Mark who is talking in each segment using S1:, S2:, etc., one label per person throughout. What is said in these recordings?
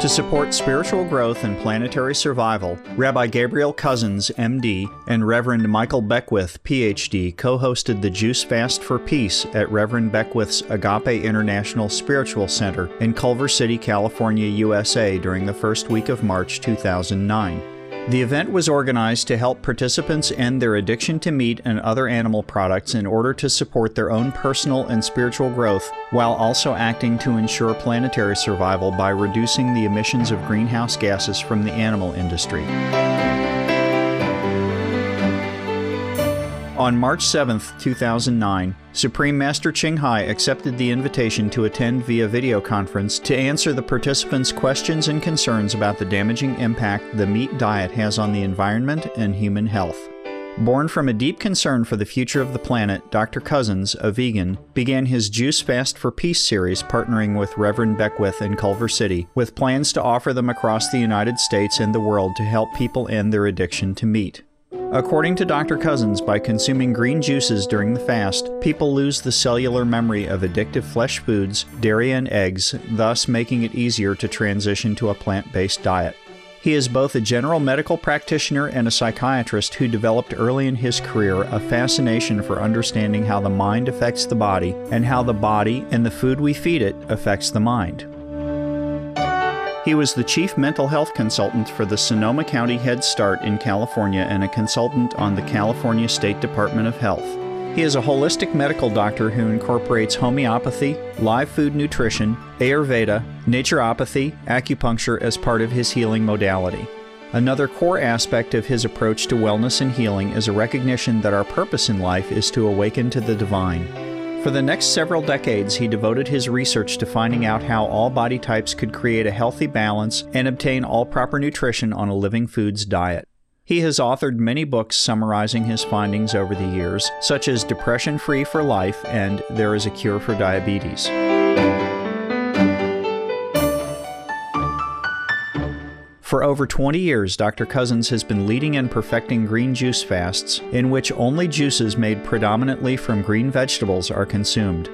S1: To support spiritual growth and planetary survival, Rabbi Gabriel Cousens, MD, and Reverend Michael Beckwith, PhD, co-hosted the Juice Fast for Peace at Reverend Beckwith's Agape International Spiritual Center in Culver City, California, USA during the first week of March 2009. The event was organized to help participants end their addiction to meat and other animal products in order to support their own personal and spiritual growth, while also acting to ensure planetary survival by reducing the emissions of greenhouse gases from the animal industry. On March 7, 2009, Supreme Master Ching Hai accepted the invitation to attend via video conference to answer the participants' questions and concerns about the damaging impact the meat diet has on the environment and human health. Born from a deep concern for the future of the planet, Dr. Cousens, a vegan, began his Juice Fast for Peace series partnering with Reverend Beckwith in Culver City, with plans to offer them across the United States and the world to help people end their addiction to meat. According to Dr. Cousens, by consuming green juices during the fast, people lose the cellular memory of addictive flesh foods, dairy and eggs, thus making it easier to transition to a plant-based diet. He is both a general medical practitioner and a psychiatrist who developed early in his career a fascination for understanding how the mind affects the body and how the body and the food we feed it affects the mind. He was the chief mental health consultant for the Sonoma County Head Start in California and a consultant on the California State Department of Health. He is a holistic medical doctor who incorporates homeopathy, live food nutrition, Ayurveda, naturopathy, acupuncture as part of his healing modality. Another core aspect of his approach to wellness and healing is a recognition that our purpose in life is to awaken to the divine. For the next several decades, he devoted his research to finding out how all body types could create a healthy balance and obtain all proper nutrition on a living foods diet. He has authored many books summarizing his findings over the years, such as Depression Free for Life and There is a Cure for Diabetes. For over 20 years, Dr. Cousens has been leading and perfecting green juice fasts, in which only juices made predominantly from green vegetables are consumed.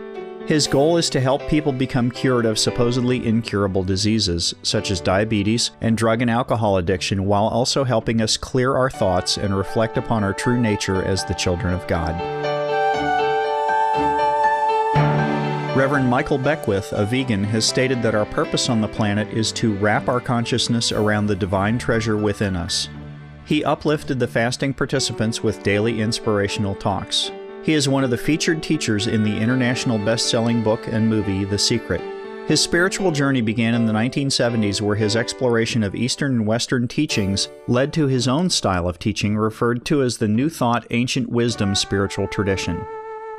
S1: His goal is to help people become cured of supposedly incurable diseases, such as diabetes and drug and alcohol addiction, while also helping us clear our thoughts and reflect upon our true nature as the children of God. Reverend Michael Beckwith, a vegan, has stated that our purpose on the planet is to wrap our consciousness around the divine treasure within us. He uplifted the fasting participants with daily inspirational talks. He is one of the featured teachers in the international best-selling book and movie, The Secret. His spiritual journey began in the 1970s, where his exploration of Eastern and Western teachings led to his own style of teaching referred to as the New Thought Ancient Wisdom spiritual tradition.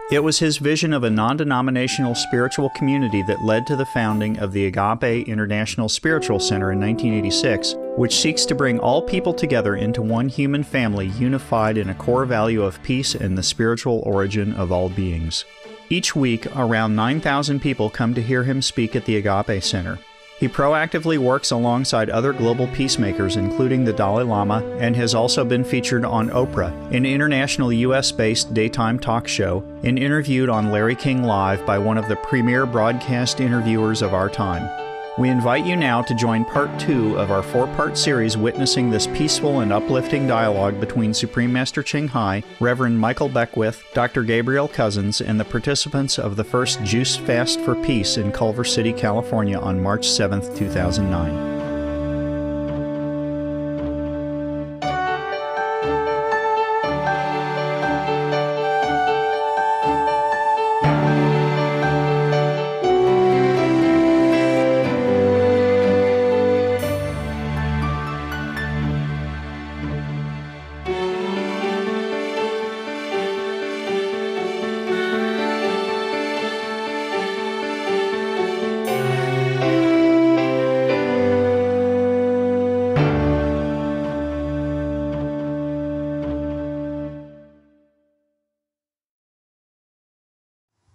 S1: It was his vision of a non-denominational spiritual community that led to the founding of the Agape International Spiritual Center in 1986, which seeks to bring all people together into one human family unified in a core value of peace and the spiritual origin of all beings. Each week, around 9,000 people come to hear him speak at the Agape Center. He proactively works alongside other global peacemakers, including the Dalai Lama, and has also been featured on Oprah, an international U.S.-based daytime talk show, and interviewed on Larry King Live by one of the premier broadcast interviewers of our time. We invite you now to join part 2 of our 4-part series witnessing this peaceful and uplifting dialogue between Supreme Master Ching Hai, Reverend Michael Beckwith, Dr. Gabriel Cousens, and the participants of the first Juice Fast for Peace in Culver City, California on March 7, 2009.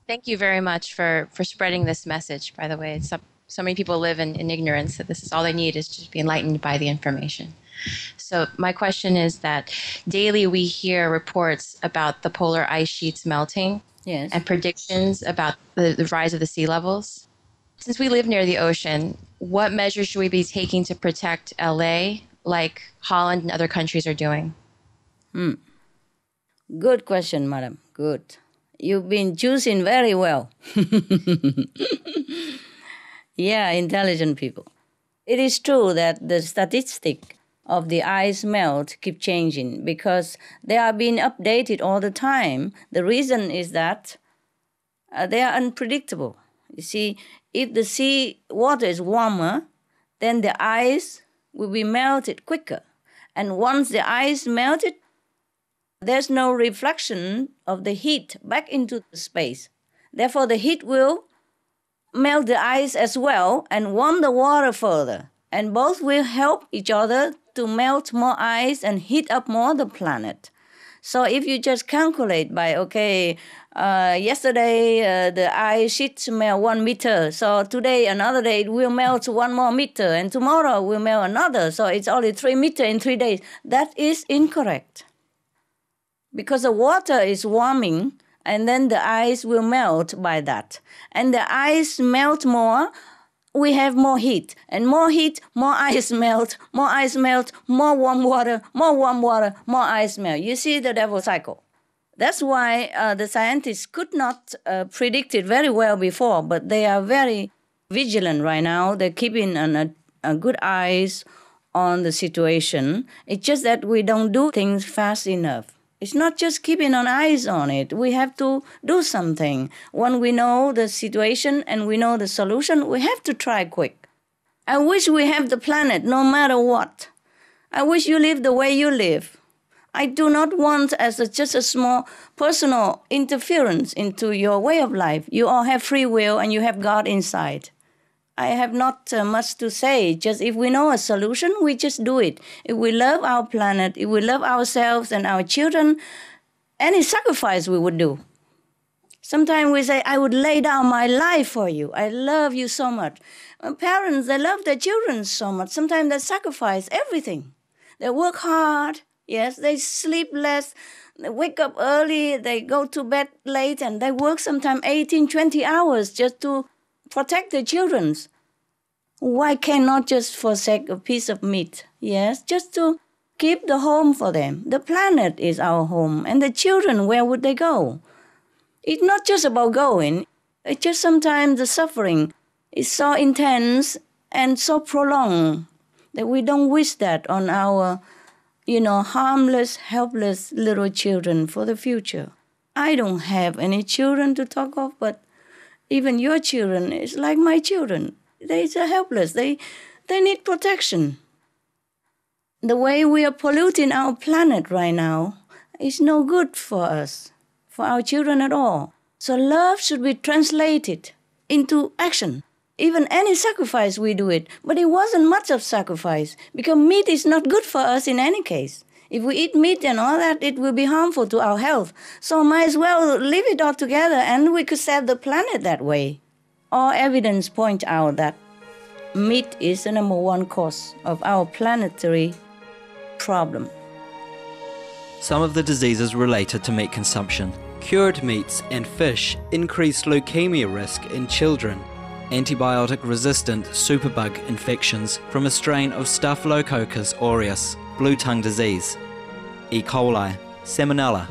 S2: Thank you very much for spreading this message, by the way. So many people live in ignorance that this is all they need is just be enlightened by the information. So my question is that daily we hear reports about the polar ice sheets melting,
S3: Yes.
S2: and predictions about the rise of the sea levels. Since we live near the ocean, what measures should we be taking to protect LA like Holland and other countries are doing?
S3: Good question, madam. Good. You've been choosing very well. Yeah, intelligent people. It is true that the statistic of the ice melt keep changing because they are being updated all the time. The reason is that they are unpredictable. You see, if the sea water is warmer, then the ice will be melted quicker. And once the ice melted, there's no reflection of the heat back into the space. Therefore, the heat will melt the ice as well and warm the water further. And both will help each other to melt more ice and heat up more the planet. So if you just calculate by, yesterday the ice sheet melt 1 meter, so today, another day, it will melt 1 more meter, and tomorrow will melt another, so it's only 3 meters in 3 days. That is incorrect. Because the water is warming, and then the ice will melt by that. And the ice melt more, we have more heat. And more heat, more ice melt, more warm water, more ice melt. You see the devil cycle. That's why the scientists could not predict it very well before, but they are very vigilant right now. They're keeping a good eyes on the situation. It's just that we don't do things fast enough. It's not just keeping an eyes on it. We have to do something. When we know the situation and we know the solution, we have to try quick. I wish we have the planet no matter what. I wish you live the way you live. I do not want just a small personal interference into your way of life. You all have free will and you have God inside. I have not much to say. Just if we know a solution, we just do it. If we love our planet, if we love ourselves and our children, any sacrifice we would do. Sometimes we say, I would lay down my life for you. I love you so much. Parents, they love their children so much. Sometimes they sacrifice everything. They work hard. Yes, they sleep less. They wake up early. They go to bed late. And they work sometimes 18, 20 hours just to protect the children. Why cannot just forsake a piece of meat? Yes, just to keep the home for them. The planet is our home. And the children, where would they go? It's not just about going. It's just sometimes the suffering is so intense and so prolonged that we don't wish that on our, harmless, helpless little children for the future. I don't have any children to talk of, but even your children is like my children. They are helpless. They need protection. The way we are polluting our planet right now is no good for us, for our children at all. So love should be translated into action. Even any sacrifice we do it, but it wasn't much of sacrifice because meat is not good for us in any case. If we eat meat and all that, it will be harmful to our health. So might as well leave it all together and we could save the planet that way. All evidence point out that meat is the number one cause of our planetary problem.
S4: Some of the diseases related to meat consumption. Cured meats and fish increase leukemia risk in children. Antibiotic-resistant superbug infections from a strain of Staphylococcus aureus, blue tongue disease, E. coli, salmonella,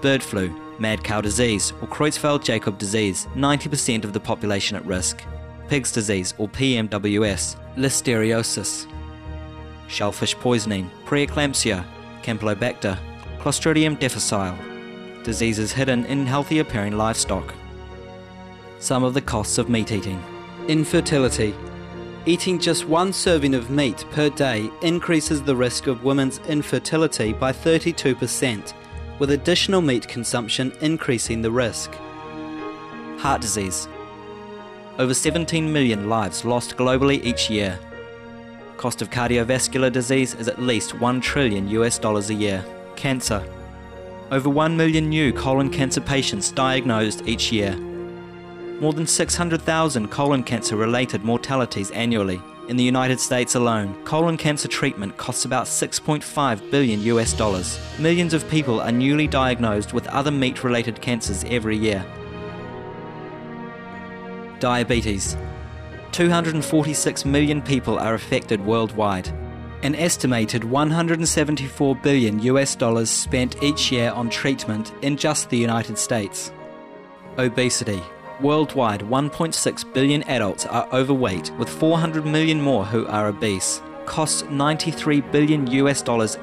S4: bird flu, mad cow disease or Creutzfeldt-Jakob disease, 90% of the population at risk, pig's disease or PMWS, listeriosis, shellfish poisoning, preeclampsia, Campylobacter, Clostridium difficile, diseases hidden in healthy appearing livestock. Some of the costs of meat eating. Infertility. Eating just 1 serving of meat per day increases the risk of women's infertility by 32%, with additional meat consumption increasing the risk. Heart disease. Over 17 million lives lost globally each year. Cost of cardiovascular disease is at least $1 trillion a year. Cancer. Over 1 million new colon cancer patients diagnosed each year. More than 600,000 colon cancer-related mortalities annually. In the United States alone, colon cancer treatment costs about $6.5 billion. Millions of people are newly diagnosed with other meat-related cancers every year. Diabetes. 246 million people are affected worldwide. An estimated $174 billion spent each year on treatment in just the United States. Obesity. Worldwide, 1.6 billion adults are overweight, with 400 million more who are obese. Costs $93 billion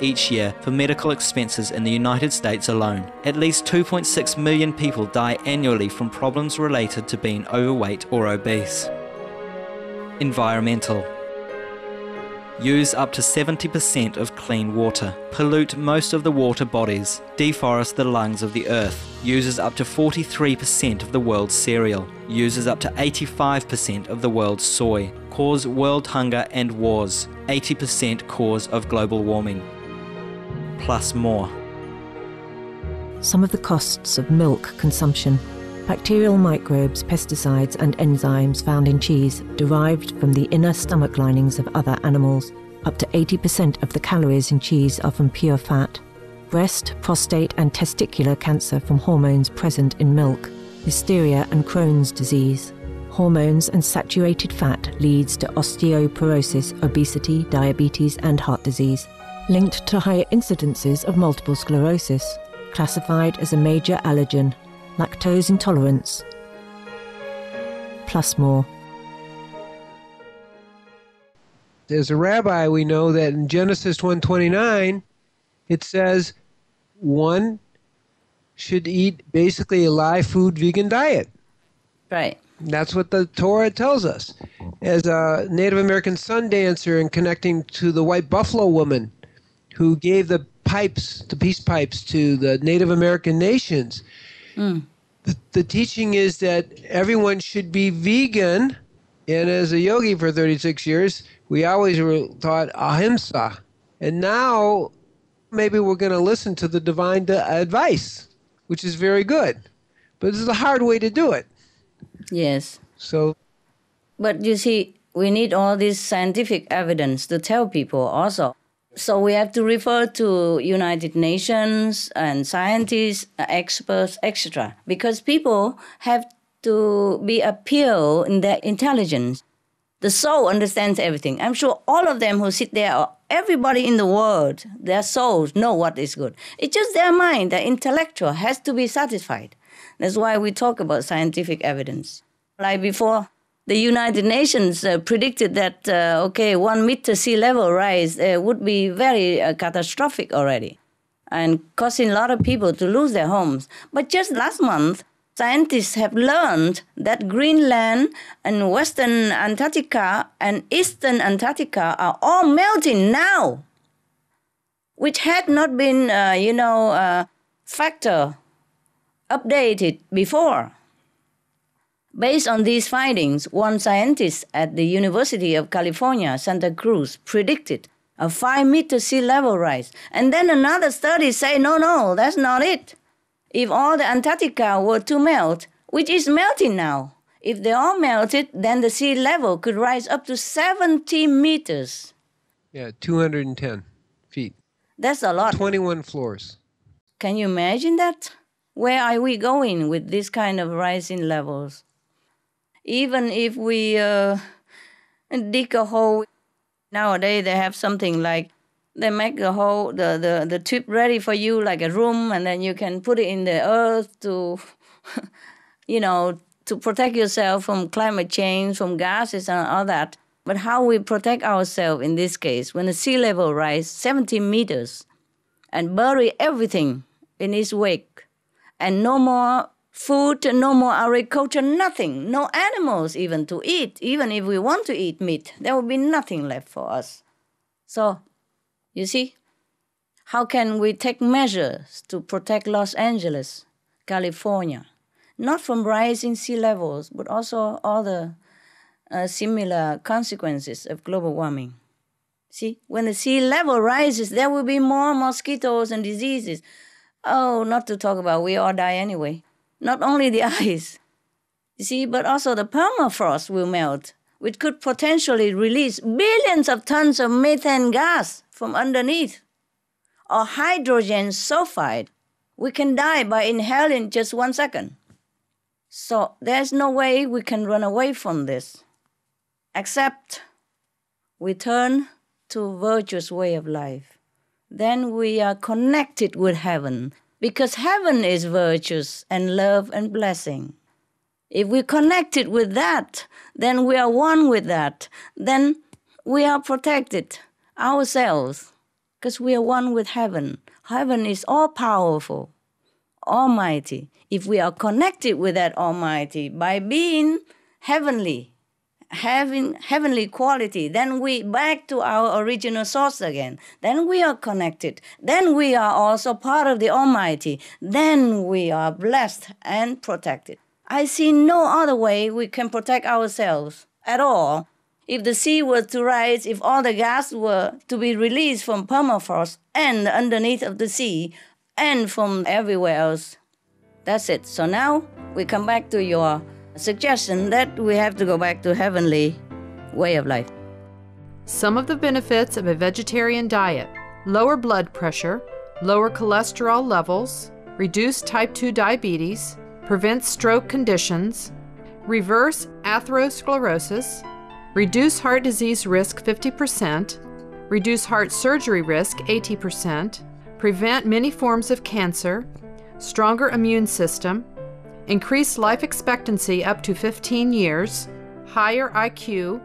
S4: each year for medical expenses in the United States alone. At least 2.6 million people die annually from problems related to being overweight or obese. Environmental. Use up to 70% of clean water, pollute most of the water bodies, deforest the lungs of the earth, uses up to 43% of the world's cereal, uses up to 85% of the world's soy, cause world hunger and wars, 80% cause of global warming. Plus more.
S5: Some of the costs of milk consumption. Bacterial microbes, pesticides and enzymes found in cheese derived from the inner stomach linings of other animals. Up to 80% of the calories in cheese are from pure fat. Breast, prostate and testicular cancer from hormones present in milk. Hysteria and Crohn's disease. Hormones and saturated fat leads to osteoporosis, obesity, diabetes and heart disease. Linked to higher incidences of multiple sclerosis. Classified as a major allergen. Lactose intolerance. Plus more.
S6: As a rabbi, we know that in Genesis 1:29, it says one should eat basically a live food vegan diet.
S3: Right.
S6: That's what the Torah tells us. As a Native American sun dancer and connecting to the white buffalo woman who gave the peace pipes to the Native American nations, the teaching is that everyone should be vegan. And as a yogi for 36 years, we always were taught ahimsa. And now maybe we're going to listen to the divine advice, which is very good. But this is a hard way to do it.
S3: Yes.
S6: So,
S3: but you see, we need all this scientific evidence to tell people also. So we have to refer to United Nations and scientists, experts, etc. Because people have to be appeal in their intelligence. The soul understands everything. I'm sure all of them who sit there, everybody in the world, their souls know what is good. It's just their mind, their intellectual has to be satisfied. That's why we talk about scientific evidence. Like before, the United Nations predicted that, 1 meter sea level rise would be very catastrophic already and causing a lot of people to lose their homes. But just last month, scientists have learned that Greenland and Western Antarctica and Eastern Antarctica are all melting now, which had not been, factor updated before. Based on these findings, one scientist at the University of California, Santa Cruz, predicted a 5-meter sea level rise. And then another study say, no, that's not it. If all the Antarctica were to melt, which is melting now, if they all melted, then the sea level could rise up to 70 meters.
S6: Yeah, 210 feet.
S3: That's a lot.
S6: 21 floors.
S3: Can you imagine that? Where are we going with this kind of rising levels? Even if we dig a hole, nowadays they have something like, they make the hole, the tube ready for you like a room, and then you can put it in the earth to, to protect yourself from climate change, from gases and all that. But how we protect ourselves in this case, when the sea level rise 70 meters and bury everything in its wake, and no more food, no more agriculture, nothing, no animals even to eat. Even if we want to eat meat, there will be nothing left for us. So, you see, how can we take measures to protect Los Angeles, California, not from rising sea levels, but also other similar consequences of global warming? See, when the sea level rises, there will be more mosquitoes and diseases. Oh, not to talk about, we all die anyway. Not only the ice, you see, but also the permafrost will melt, which could potentially release billions of tons of methane gas from underneath, or hydrogen sulfide. We can die by inhaling just 1 second. So there's no way we can run away from this. accept, we turn to virtuous way of life, then we are connected with heaven, because heaven is virtuous and love and blessing. If we're connected with that, then we are one with that. Then we are protected ourselves, because we are one with heaven. Heaven is all-powerful, almighty. If we are connected with that almighty by being heavenly, having heavenly quality, then we back to our original source again. Then we are connected. Then we are also part of the almighty. Then we are blessed and protected. I see no other way we can protect ourselves at all. If the sea were to rise, if all the gas were to be released from permafrost and underneath of the sea and from everywhere else, that's it. So now we come back to your suggestion that we have to go back to heavenly way of life.
S7: Some of the benefits of a vegetarian diet: lower blood pressure, lower cholesterol levels, reduce type 2 diabetes, prevent stroke conditions, reverse atherosclerosis, reduce heart disease risk 50%, reduce heart surgery risk 80%, prevent many forms of cancer, stronger immune system, increase life expectancy up to 15 years, higher IQ,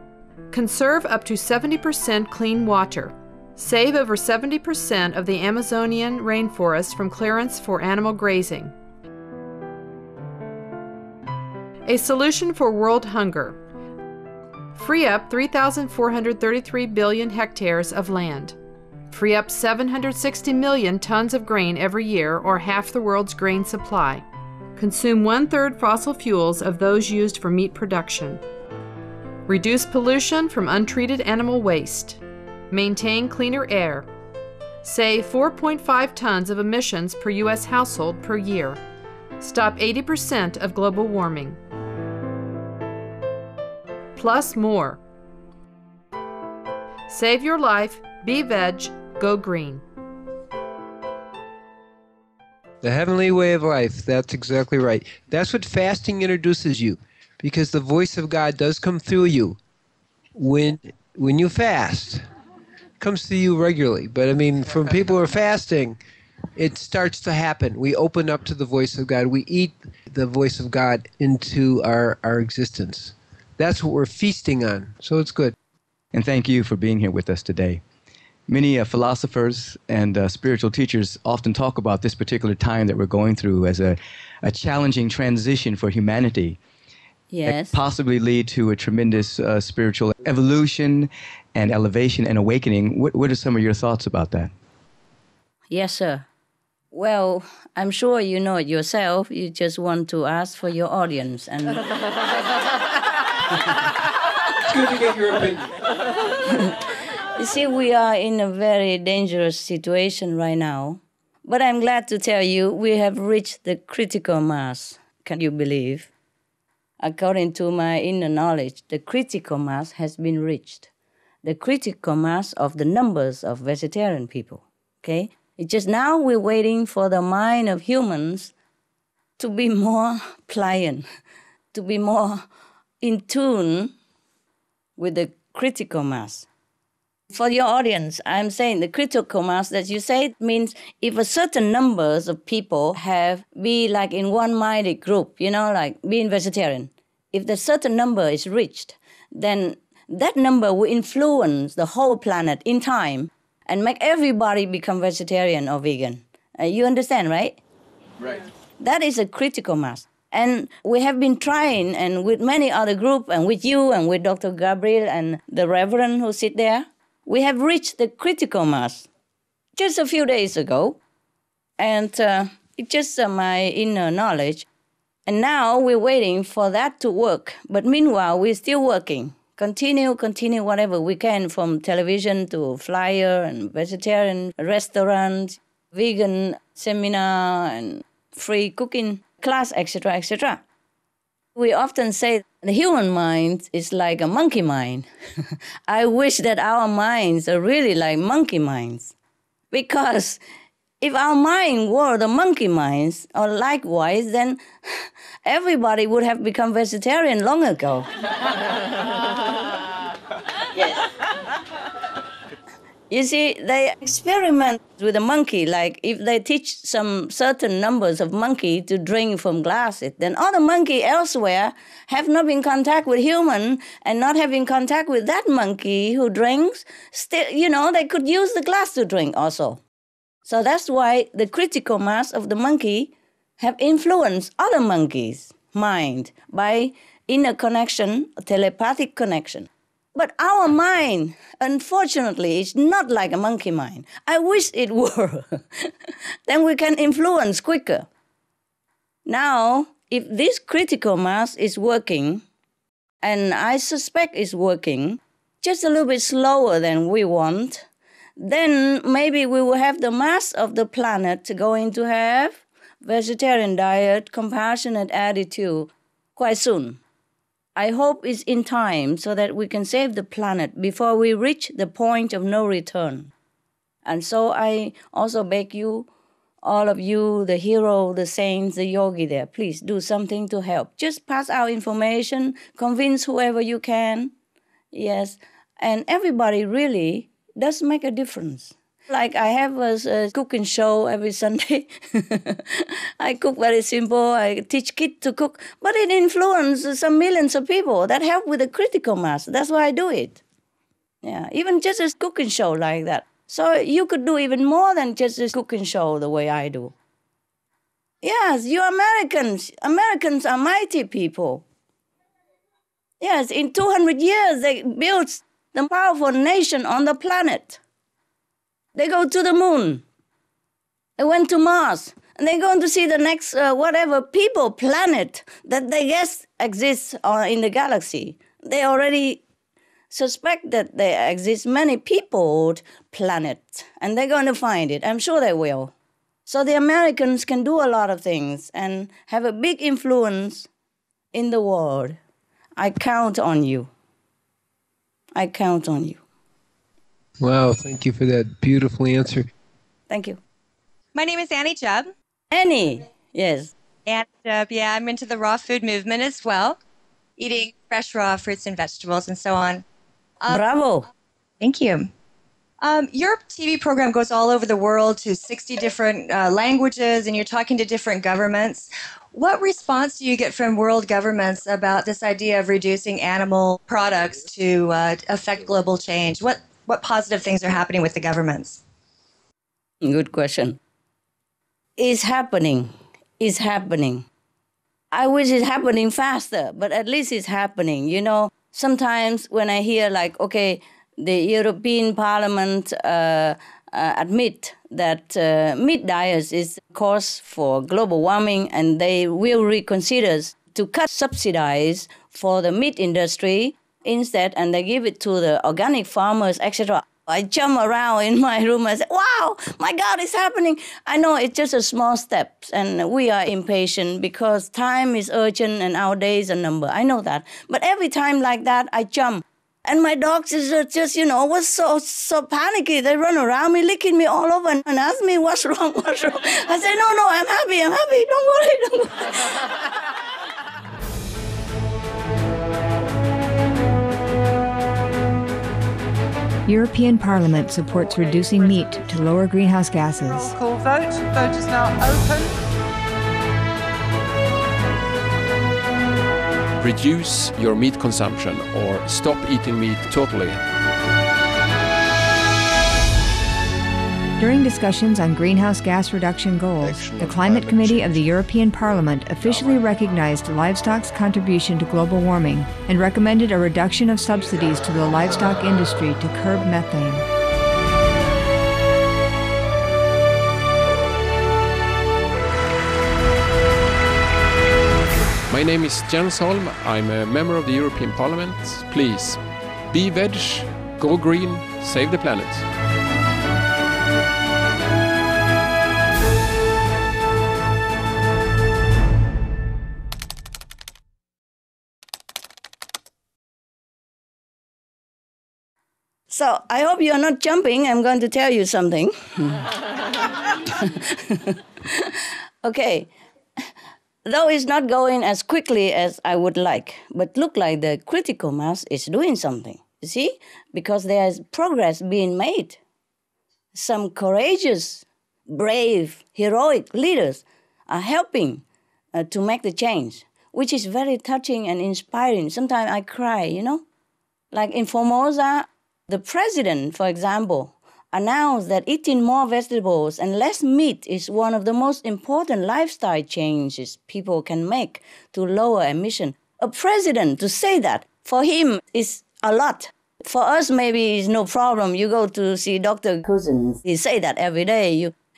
S7: conserve up to 70% clean water, save over 70% of the Amazonian rainforest from clearance for animal grazing. A solution for world hunger: free up 3,433 billion hectares of land, free up 760 million tons of grain every year, or half the world's grain supply. Consume 1/3 fossil fuels of those used for meat production. Reduce pollution from untreated animal waste. Maintain cleaner air. Save 4.5 tons of emissions per U.S. household per year. Stop 80% of global warming. Plus more. Save your life, be veg, go green.
S6: The heavenly way of life, that's exactly right. That's what fasting introduces you, because the voice of God does come through you when you fast. It comes to you regularly. But I mean, from people who are fasting, it starts to happen. We open up to the voice of God. We eat the voice of God into our existence. That's what we're feasting on. So it's good.
S8: And thank you for being here with us today. Many philosophers and spiritual teachers often talk about this particular time that we're going through as a challenging transition for humanity.
S3: Yes.
S8: That possibly lead to a tremendous spiritual evolution and elevation and awakening. What are some of your thoughts about that?
S3: Yes, sir. Well, I'm sure you know it yourself. You just want to ask for your audience. And
S6: It's good to get your opinion.
S3: you see, we are in a very dangerous situation right now. But I'm glad to tell you we have reached the critical mass. Can you believe? According to my inner knowledge, the critical mass has been reached. The critical mass of the numbers of vegetarian people. Okay? It's just now we're waiting for the mind of humans to be more pliant, to be more in tune with the critical mass. For your audience, I'm saying the critical mass that you say means if a certain numbers of people be like in one-minded group, like being vegetarian. If the certain number is reached, then that number will influence the whole planet in time and make everybody become vegetarian or vegan. You understand, right?
S6: Right.
S3: That is a critical mass. And we have been trying, and with many other groups, and with you, and with Dr. Gabriel and the Reverend who sit there, we have reached the critical mass just a few days ago. And it's just my inner knowledge. And now we're waiting for that to work. But meanwhile, we're still working. Continue whatever we can, from television to flyer and vegetarian restaurants, vegan seminar and free cooking class, etc., etc. We often say the human mind is like a monkey mind. I wish that our minds are really like monkey minds. Because if our mind were the monkey minds, or likewise, then everybody would have become vegetarian long ago. You see, they experiment with a monkey, like if they teach some certain numbers of monkey to drink from glasses, then other monkey elsewhere have not been in contact with human and not having contact with that monkey who drinks, still, they could use the glass to drink also. So that's why the critical mass of the monkey have influenced other monkeys' mind by inner connection, telepathic connection. But our mind, unfortunately, is not like a monkey mind. I wish it were. Then we can influence quicker. Now, if this critical mass is working, and I suspect it's working, just a little bit slower than we want, then maybe we will have the mass of the planet going to have vegetarian diet, compassionate attitude quite soon. I hope it's in time so that we can save the planet before we reach the point of no return. And so I also beg you, all of you, the hero, the saints, the yogi there, please do something to help. Just pass out information, convince whoever you can. Yes, and everybody really does make a difference. Like I have a cooking show every Sunday. I cook very simple. I teach kids to cook. But it influences some millions of people that help with the critical mass. That's why I do it. Yeah, even just a cooking show like that. So you could do even more than just a cooking show the way I do. Yes, you Americans. Americans are mighty people. Yes, in 200 years they built the powerful nation on the planet. They go to the moon. They went to Mars. And they're going to see the next, planet that they guess exists in the galaxy. They already suspect that there exist many peopled planets. And they're going to find it. I'm sure they will. So the Americans can do a lot of things and have a big influence in the world. I count on you. I count on you.
S6: Wow, thank you for that beautiful answer.
S3: Thank you.
S9: My name is Annie Jubb.
S3: Annie, yes.
S9: And I'm into the raw food movement as well, eating fresh raw fruits and vegetables and so on.
S3: Bravo.
S9: Thank you. Your TV program goes all over the world to 60 different languages, and you're talking to different governments. What response do you get from world governments about this idea of reducing animal products to affect global change? What positive things are happening with the governments?
S3: Good question. It's happening. It's happening. I wish it's happening faster, but at least it's happening. Sometimes when I hear the European Parliament admit that meat diet is cause for global warming, and they will reconsider to cut subsidies for the meat industry instead, and they give it to the organic farmers, etc. I jump around in my room and say, wow, my God, it's happening. I know it's just a small step, and we are impatient because time is urgent and our days are numbered. I know that. But every time like that, I jump. And my dogs is just was so panicky. They run around me, licking me all over and ask me, what's wrong? I say, no, I'm happy. Don't worry.
S10: European Parliament supports reducing meat to lower greenhouse gases.
S11: Roll call vote. Vote is now open.
S12: Reduce your meat consumption or stop eating meat totally.
S10: During discussions on greenhouse gas reduction goals, the Climate Committee of the European Parliament officially recognized livestock's contribution to global warming and recommended a reduction of subsidies to the livestock industry to curb methane.
S12: My name is Jens Holm. I'm a member of the European Parliament. Please, be veg, go green, save the planet.
S3: So I hope you're not jumping. I'm going to tell you something. Okay. Though it's not going as quickly as I would like, but look like the critical mass is doing something, you see? Because there's progress being made. some courageous, brave, heroic leaders are helping to make the change, which is very touching and inspiring. Sometimes I cry, you know. Like in Formosa, the president, for example, announced that eating more vegetables and less meat is one of the most important lifestyle changes people can make to lower emission. A president to say that, for him, is a lot. For us, maybe it's no problem. You go to see Dr. Cousens. He say that every day.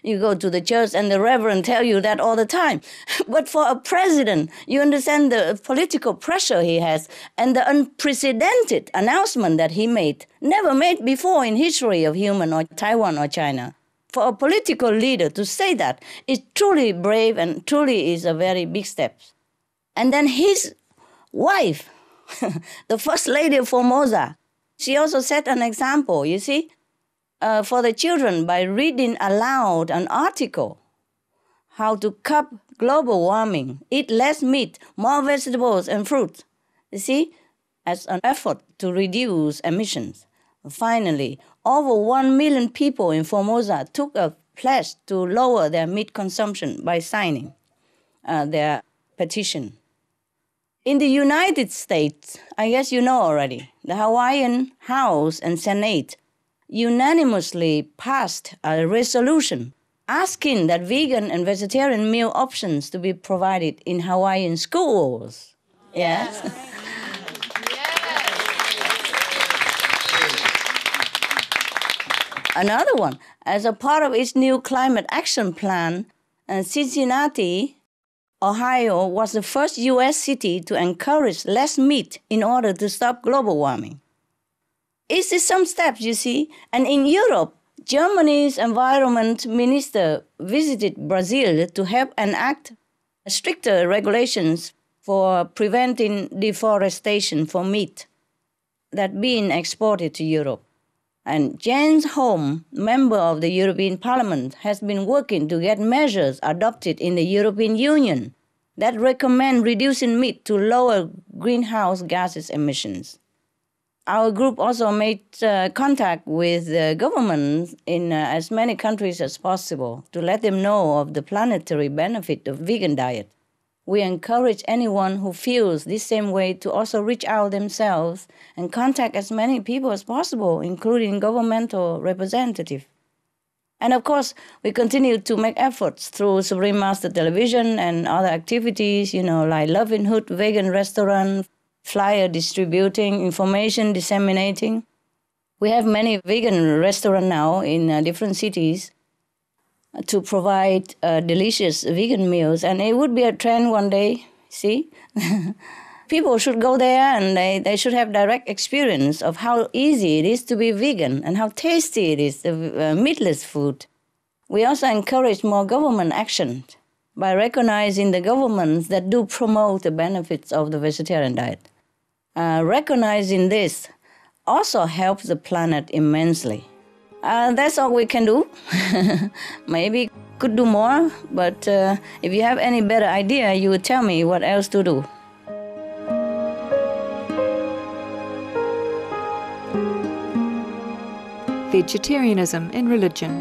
S3: You go to the church and the Reverend tell you that all the time. But for a president, you understand the political pressure he has and the unprecedented announcement that he made, never made before in history of human or Taiwan or China. For a political leader to say that is truly brave and truly is a very big step. And then his wife, the First Lady of Formosa, she also set an example, you see, for the children by reading aloud an article, how to curb global warming, eat less meat, more vegetables and fruits, you see, as an effort to reduce emissions. Finally, over 1 million people in Formosa took a pledge to lower their meat consumption by signing their petition. In the United States, I guess you know already, the Hawaiian House and Senate unanimously passed a resolution asking that vegan and vegetarian meal options to be provided in Hawaiian schools. Yes. Another one, as a part of its new climate action plan, Cincinnati, Ohio was the first U.S. city to encourage less meat in order to stop global warming. It's some steps, you see. And in Europe, Germany's environment minister visited Brazil to help enact stricter regulations for preventing deforestation for meat that being exported to Europe. And Jens Holm, member of the European Parliament, has been working to get measures adopted in the European Union that recommend reducing meat to lower greenhouse gases emissions. Our group also made contact with governments in as many countries as possible to let them know of the planetary benefit of vegan diet. We encourage anyone who feels this same way to also reach out themselves and contact as many people as possible, including governmental representatives. And of course, we continue to make efforts through Supreme Master Television and other activities, like Loving Hood Vegan Restaurant, flyer distributing, information disseminating. We have many vegan restaurants now in different cities to provide delicious vegan meals. And it would be a trend one day, see? People should go there and they should have direct experience of how easy it is to be vegan and how tasty it is, the meatless food. We also encourage more government action by recognizing the governments that do promote the benefits of the vegetarian diet. Recognizing this also helps the planet immensely. That's all we can do. Maybe could do more, but if you have any better idea, you would tell me what else to do.
S13: Vegetarianism in religion.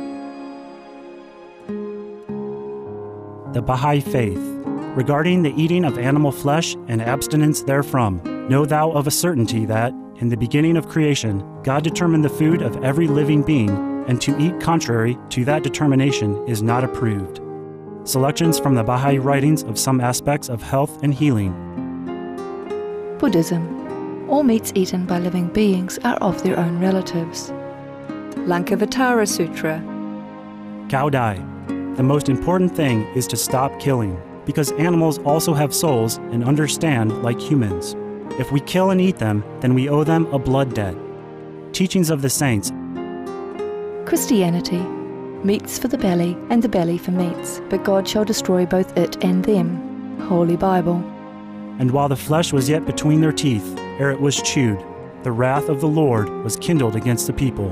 S14: The Baha'i Faith. Regarding the eating of animal flesh and abstinence therefrom, know thou of a certainty that, in the beginning of creation, God determined the food of every living being, and to eat contrary to that determination is not approved. Selections from the Baha'i writings of some aspects of health and healing.
S13: Buddhism. All meats eaten by living beings are of their own relatives. Lankavatara Sutra.
S14: Cow Dai. The most important thing is to stop killing, because animals also have souls and understand like humans. If we kill and eat them, then we owe them a blood debt. Teachings of the Saints.
S13: Christianity. Meats for the belly, and the belly for meats, but God shall destroy both it and them. Holy Bible.
S14: And while the flesh was yet between their teeth, ere it was chewed, the wrath of the Lord was kindled against the people,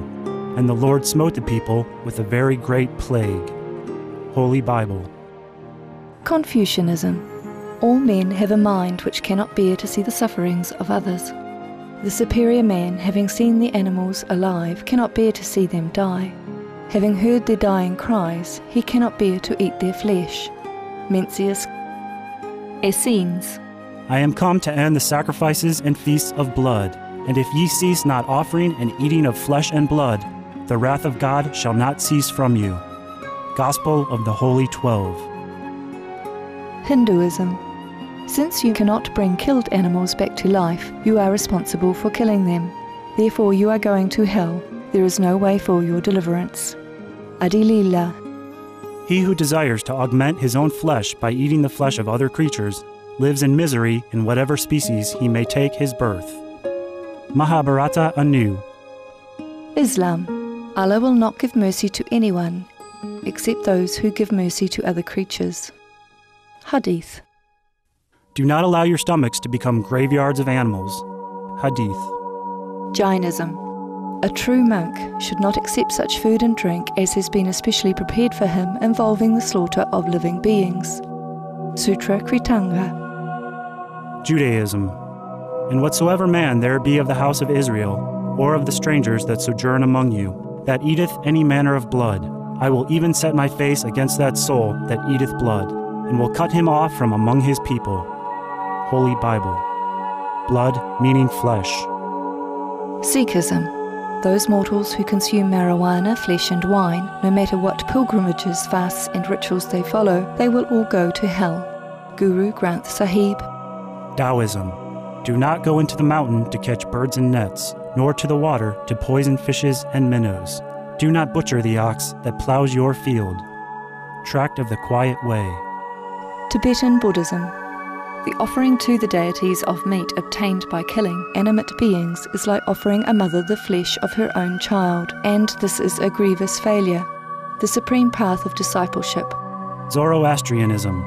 S14: and the Lord smote the people with a very great plague. Holy Bible.
S13: Confucianism. All men have a mind which cannot bear to see the sufferings of others. The superior man, having seen the animals alive, cannot bear to see them die. Having heard their dying cries, he cannot bear to eat their flesh. Mencius. Essenes.
S14: I am come to end the sacrifices and feasts of blood, and if ye cease not offering and eating of flesh and blood, the wrath of God shall not cease from you. Gospel of the Holy 12.
S13: Hinduism. Since you cannot bring killed animals back to life, you are responsible for killing them. Therefore you are going to hell. There is no way for your deliverance. Adilila.
S14: He who desires to augment his own flesh by eating the flesh of other creatures lives in misery in whatever species he may take his birth. Mahabharata anew.
S13: Islam. Allah will not give mercy to anyone except those who give mercy to other creatures. Hadith.
S14: Do not allow your stomachs to become graveyards of animals. Hadith.
S13: Jainism. A true monk should not accept such food and drink as has been especially prepared for him involving the slaughter of living beings. Sutra Kritanga.
S14: Judaism. And whatsoever man there be of the house of Israel, or of the strangers that sojourn among you, that eateth any manner of blood, I will even set my face against that soul that eateth blood, and will cut him off from among his people. Holy Bible. Blood meaning flesh.
S13: Sikhism. Those mortals who consume marijuana, flesh and wine, no matter what pilgrimages, fasts and rituals they follow, they will all go to hell. Guru Granth Sahib.
S14: Taoism. Do not go into the mountain to catch birds and nets, nor to the water to poison fishes and minnows. Do not butcher the ox that plows your field. Tract of the Quiet Way.
S13: Tibetan Buddhism. The offering to the deities of meat obtained by killing animate beings is like offering a mother the flesh of her own child, and this is a grievous failure. The supreme path of discipleship.
S14: Zoroastrianism.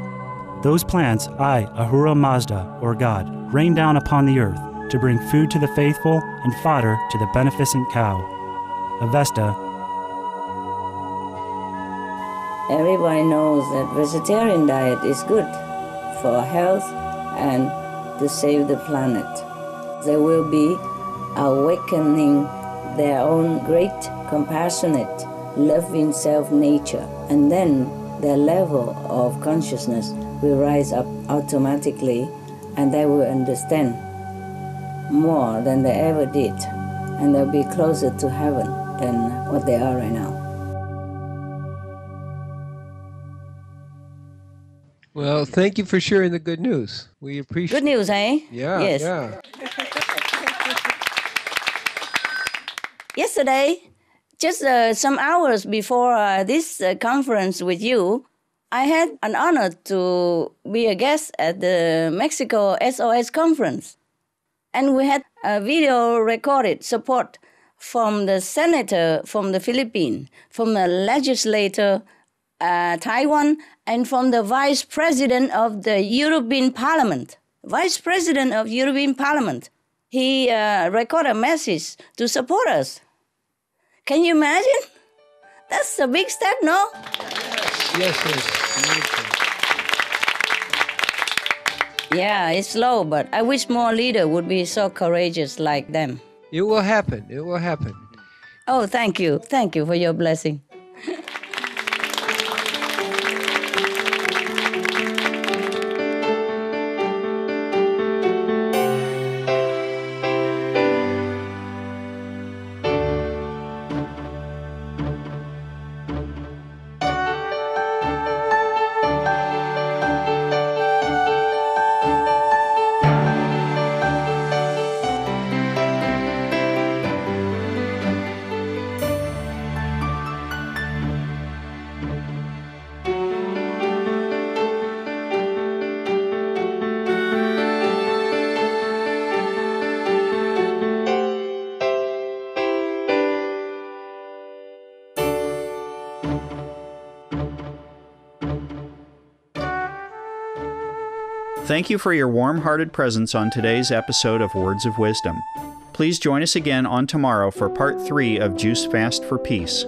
S14: Those plants I, Ahura Mazda, or God, rain down upon the earth to bring food to the faithful and fodder to the beneficent cow. Avesta.
S3: Everybody knows that vegetarian diet is good for health and to save the planet. They will be awakening their own great, compassionate, loving self-nature, and then their level of consciousness will rise up automatically, and they will understand more than they ever did, and they'll be closer to heaven than what they are right now.
S6: Well, thank you for sharing the good news. We appreciate it.
S3: Good news, eh?
S6: Yeah,
S3: yes.
S6: yeah.
S3: Yesterday, just some hours before this conference with you, I had an honor to be a guest at the Mexico SOS conference. And we had a video recorded support from the senator from the Philippines, from the legislator Taiwan, and from the Vice President of the European Parliament. Vice President of European Parliament. He recorded a message to support us. Can you imagine? That's a big step, no?
S6: Yes.
S3: Yeah, it's slow, but I wish more leaders would be so courageous like them.
S6: It will happen. It will happen.
S3: Oh, thank you. Thank you for your blessing.
S1: Thank you for your warm-hearted presence on today's episode of Words of Wisdom. Please join us again on tomorrow for Part 3 of Juice Fast for Peace.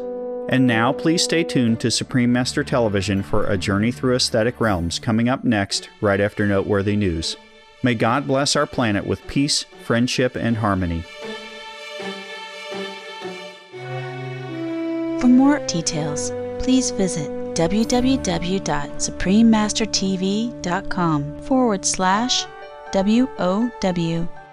S1: And now, please stay tuned to Supreme Master Television for a journey through aesthetic realms coming up next, right after Noteworthy News. May God bless our planet with peace, friendship, and harmony.
S15: For more details, please visit www.suprememastertv.com/WOW